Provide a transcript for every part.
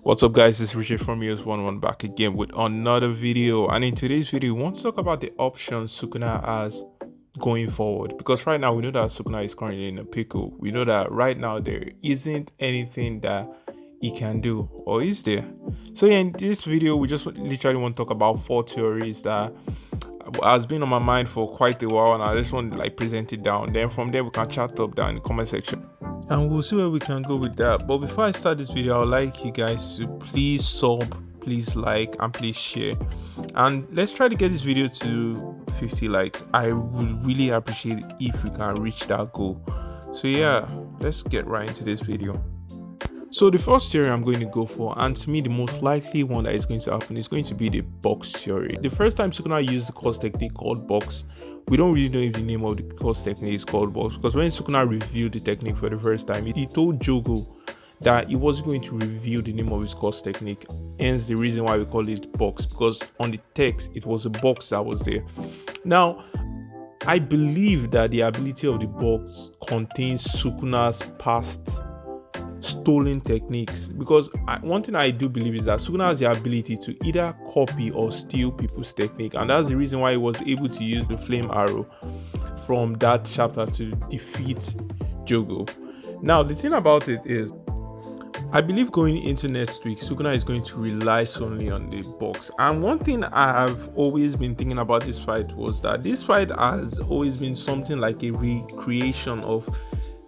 What's up, guys? It's Richard from US11 back again with another video. And in today's video, we want to talk about the options Sukuna has going forward. Because right now, we know that Sukuna is currently in a pickle. We know that right now, there isn't anything that he can do, or is there? So, yeah, in this video, we just literally want to talk about 4 theories that has been on my mind for quite a while, and I just want to present it down. Then from there, we can chat up down in the comment section and we'll see where we can go with that. But before I start this video, I would like you guys to please sub, please like, and please share, and let's try to get this video to 50 likes. I would really appreciate it if we can reach that goal. So yeah, let's get right into this video. So the first theory I'm going to go for, and to me the most likely one that is going to happen, is going to be the box theory. The first time Sukuna used the course technique called box, we don't really know if the name of the course technique is called box, because when Sukuna revealed the technique for the first time, he told Gojo that he wasn't going to reveal the name of his course technique. Hence the reason why we call it box, because on the text it was a box that was there. Now, I believe that the ability of the box contains Sukuna's past stolen techniques, because one thing I do believe is that Sukuna has the ability to either copy or steal people's technique, and that's the reason why he was able to use the flame arrow from that chapter to defeat Gojo. Now the thing about it is, I believe going into next week, Sukuna is going to rely solely on the box. And one thing I have always been thinking about this fight was that this fight has always been something like a recreation of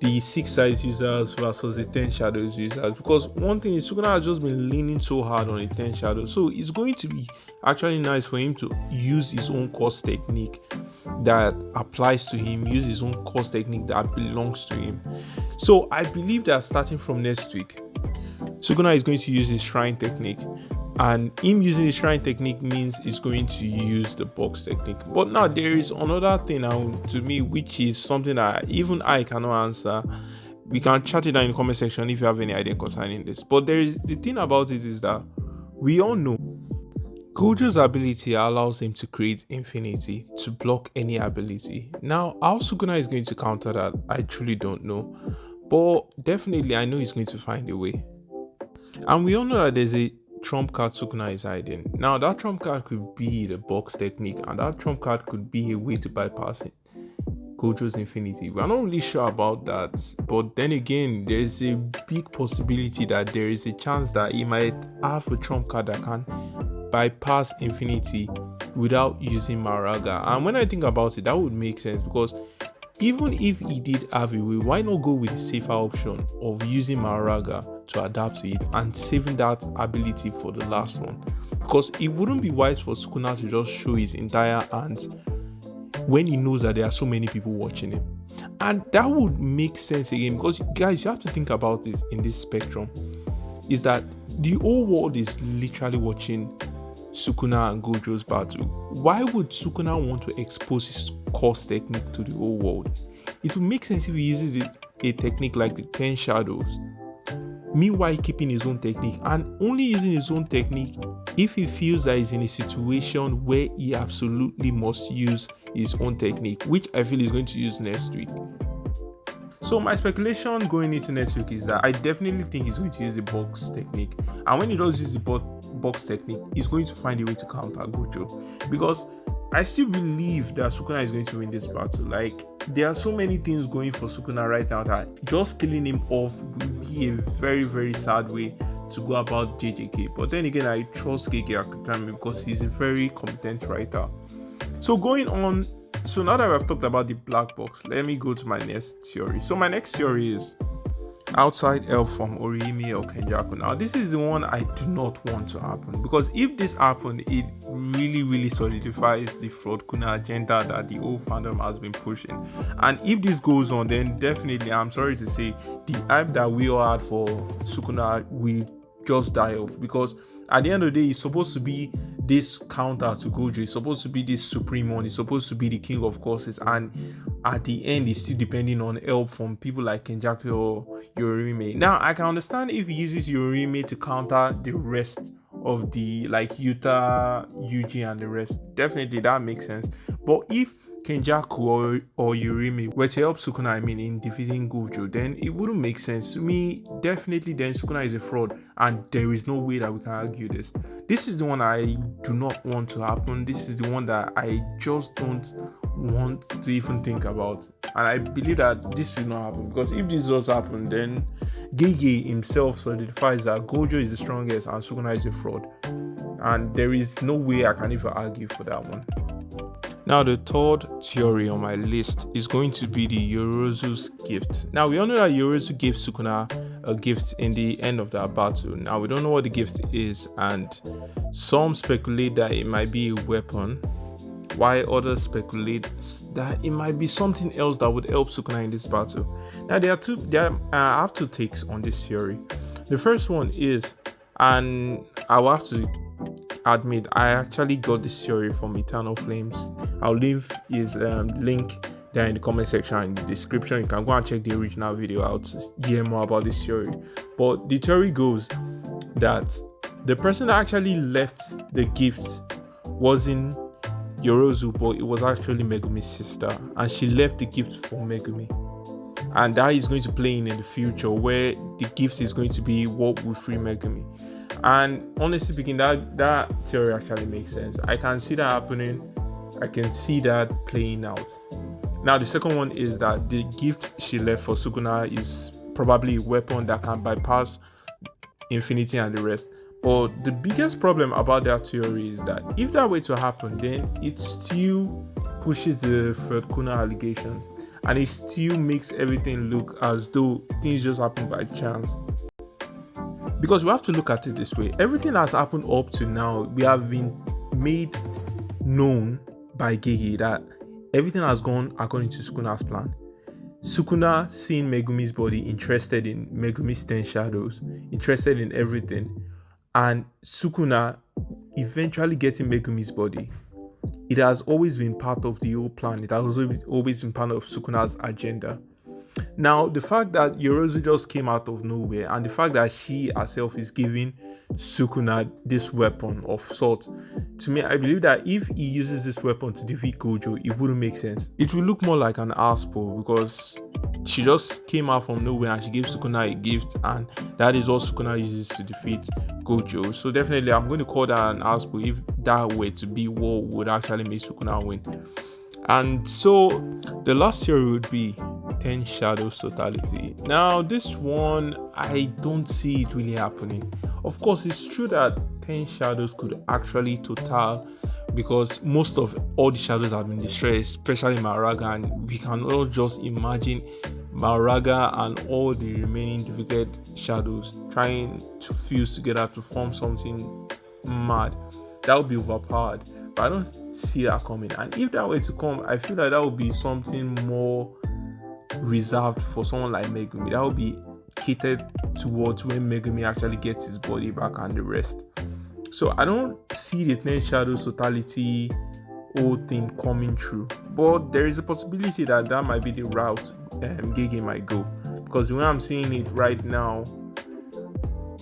the 6 sides users versus the 10 shadows users, because one thing is Sukuna has just been leaning so hard on the 10 shadows, so it's going to be actually nice for him to use his own course technique that applies to him, use his own course technique that belongs to him. So I believe that starting from next week, Sukuna is going to use his shrine technique, and him using the shrine technique means he's going to use the box technique. But now there is another thing now to me, which is something that even I cannot answer. We can chat it down in the comment section if you have any idea concerning this. But there is the thing about it is that we all know Gojo's ability allows him to create infinity to block any ability. Now, how Sukuna is going to counter that, I truly don't know. But definitely I know he's going to find a way. And we all know that there's a trump card Sukuna is hiding. Now that trump card could be the box technique, and that trump card could be a way to bypass it, Gojo's infinity. We're not really sure about that, but then again, there's a big possibility that there is a chance that he might have a trump card that can bypass infinity without using Maraga. And when I think about it, that would make sense, because even if he did have a way, why not go with the safer option of using Maraga to adapt to it and saving that ability for the last one? Because it wouldn't be wise for Sukuna to just show his entire hands when he knows that there are so many people watching him. And that would make sense again, because guys, you have to think about this in this spectrum, is that the whole world is literally watching Sukuna and Gojo's battle. Why would Sukuna want to expose his course technique to the whole world? It would make sense if he uses a technique like the 10 shadows, meanwhile keeping his own technique, and only using his own technique if he feels that he's in a situation where he absolutely must use his own technique, which I feel he's going to use next week. So my speculation going into next week is that I definitely think he's going to use the box technique, and when he does use the box technique, he's going to find a way to counter Gojo, because I still believe that Sukuna is going to win this battle. Like, there are so many things going for Sukuna right now that just killing him off will be a very, very sad way to go about JJK. But then again, I trust KK Akutami because he's a very competent writer. So going on, so now that I've talked about the black box, let me go to my next theory. So my next theory is outside help from Orihime or Kenjaku. Now this is the one I do not want to happen, because if this happened, it really solidifies the fraud Kuna agenda that the whole fandom has been pushing. And if this goes on, then definitely, I'm sorry to say, the hype that we all had for Sukuna will just die off, because at the end of the day, he's supposed to be this counter to Gojo, he's supposed to be this supreme one, he's supposed to be the king of courses, and at the end he's still depending on help from people like Kenjaku or Yorime. Now I can understand if he uses Yorime to counter the rest of the, like, Yuta, Yuji and the rest, definitely that makes sense. But if Kenjaku or Yurimi were to help Sukuna, in defeating Gojo, then it wouldn't make sense to me. Definitely, then Sukuna is a fraud, and there is no way that we can argue this. This is the one I do not want to happen. This is the one that I just don't want to even think about, and I believe that this will not happen, because if this does happen, then Gege himself solidifies that Gojo is the strongest and Sukuna is a fraud, and there is no way I can even argue for that one. Now, the third theory on my list is going to be the Yorozu's gift. Now, we all know that Yorozu gave Sukuna a gift in the end of that battle. Now, we don't know what the gift is, and some speculate that it might be a weapon, while others speculate that it might be something else that would help Sukuna in this battle. Now, I have two takes on this theory. The first one is, and I will have to admit, I actually got this theory from Eternal Flames. I'll leave his link there in the comment section and in the description. You can go and check the original video out to hear more about this theory. But the theory goes that the person that actually left the gift wasn't Yorozu, but it was actually Megumi's sister, and she left the gift for Megumi. And that is going to play in the future, where the gift is going to be what will free Megumi. And honestly speaking, that theory actually makes sense. I can see that happening. I can see that playing out. Now, the second one is that the gift she left for Sukuna is probably a weapon that can bypass infinity and the rest. But the biggest problem about that theory is that if that were to happen, then it still pushes the third Kuna allegations, and it still makes everything look as though things just happen by chance. Because we have to look at it this way: everything that's happened up to now, we have been made known by Gege that everything has gone according to Sukuna's plan. Sukuna seeing Megumi's body, interested in Megumi's 10 shadows, interested in everything, and Sukuna eventually getting Megumi's body. It has always been part of the whole plan. It has always been part of Sukuna's agenda. Now, the fact that Yorozu just came out of nowhere, and the fact that she herself is giving Sukuna this weapon of sorts, to me, I believe that if he uses this weapon to defeat Gojo, it wouldn't make sense. It will look more like an ass pull, because she just came out from nowhere and she gave Sukuna a gift, and that is what Sukuna uses to defeat Gojo. So definitely, I'm going to call that an ass pull if that were to be what would actually make Sukuna win. And so the last theory would be 10 Shadows Totality. Now, this one, I don't see it really happening. Of course, it's true that 10 Shadows could actually total, because most of all the shadows have been destroyed, especially Mahoraga, and we can all just imagine Mahoraga and all the remaining defeated shadows trying to fuse together to form something mad. That would be overpowered, but I don't see that coming. And if that were to come, I feel like that would be something more reserved for someone like Megumi. That would be catered towards when Megumi actually gets his body back and the rest. So I don't see the 10 Shadows Totality whole thing coming true, but there is a possibility that that might be the route Gege might go, because the way I'm seeing it right now,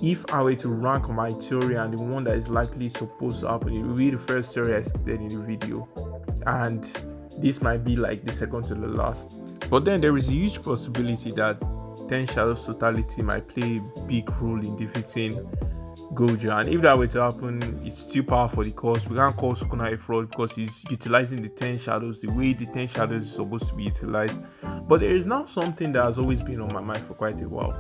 if I were to rank my theory and the one that is likely supposed to happen, it will be the first theory I stated in the video, and this might be like the second to the last. But then there is a huge possibility that 10 Shadows Totality might play a big role in defeating Gojo, and if that were to happen, it's still power for the cause. We can't call Sukuna a fraud because he's utilizing the 10 shadows the way the 10 shadows is supposed to be utilized. But there is now something that has always been on my mind for quite a while.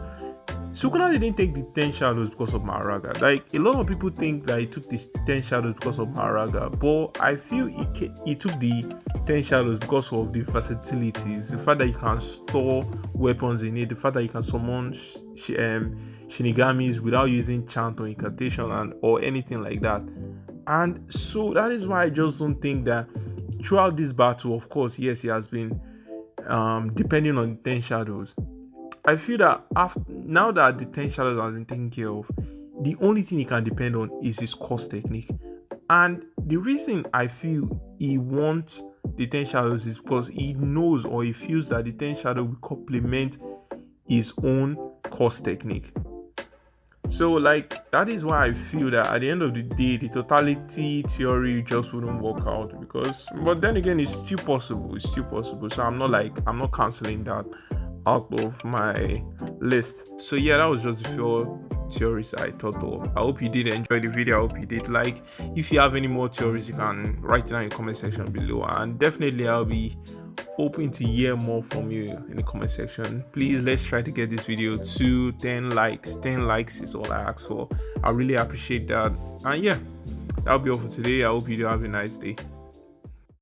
Sukuna didn't take the 10 shadows because of Mahoraga. Like, a lot of people think that he took the 10 shadows because of Mahoraga, but I feel he took the 10 shadows because of the versatilities, the fact that you can store weapons in it, the fact that you can summon Shinigamis without using chant or incantation or anything like that. And so that is why I just don't think that throughout this battle, of course, yes, he has been depending on the 10 shadows. I feel that now that the 10 shadows has been taken care of, the only thing he can depend on is his course technique. And the reason I feel he wants the 10 shadows is because he knows, or he feels that the 10 shadow will complement his own course technique. So like that is why I feel that at the end of the day, the totality theory just wouldn't work out because, but then again, it's still possible. It's still possible. So I'm not canceling that out of my list. So yeah, that was just the few theories I thought of. I hope you did enjoy the video. I hope you did. Like, if you have any more theories, you can write it down in the comment section below, and definitely I'll be hoping to hear more from you in the comment section. Please, let's try to get this video to 10 likes. 10 likes is all I ask for. I really appreciate that. And yeah, that'll be all for today. I hope you do have a nice day.